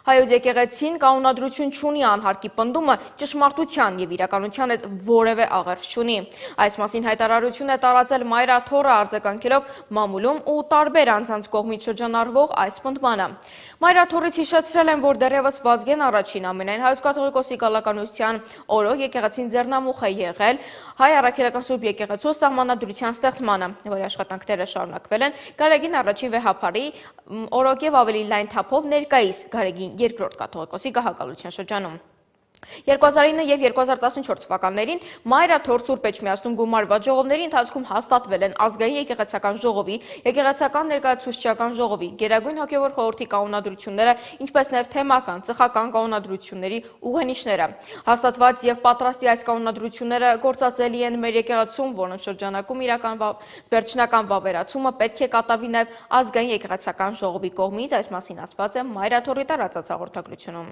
Հայոց եկեղեցին կանոնադրություն չունի անհարկի պնդումը ճշմարտության և իրականության հետ որևէ աղերս չունի։ Այս մասին հայտարարություն է տարածել Մայրաթորը արձագանքելով մամուլում ու տարբեր անձանց կողմից շրջանառվող այս պնդմանը։ Մայրաթորից հիշեցրել են, որ դեռևս Վազգեն առաջին ամենայն Հայոց կաթողիկոսի գալականության օրոք եկեղեցին ձեռնամուխ է եղել Հայ առաքելական Սուրբ եկեղեցու սահմանադրության ստեղծմանը, որի աշխատանքները շարունակվել են Գարեգին առաջին վեհափարի օրոք և ավելի լայն թափով ներկայիս Գարեգին երկրորդ կաթողիկոսի գահակալության շրջանում։ 2009 և 2014 թվականներին Մայրաթոր Սուրբ Էջմիածնում գումարված ժողովների ընթացքում հաստատվել են ազգային եկեղեցական ժողովի, եկեղեցական ներկայացուցչական ժողովի, Գերագույն հոգևոր խորհրդի կանոնադրությունները, ինչպես նաև թեմական, ծխական կանոնադրությունների ուղենիշները։ Հաստատված և պատրաստի այս կանոնադրությունները գործածելի են մեր եկեղեցում, որոնց շրջանակում վերջնական վավերացումը պետք է կատարվի նաև ազգային եկեղեցական ժողովի կողմից, այս մասին ասված է Մայրաթորի տարածած հաղորդագրությունում։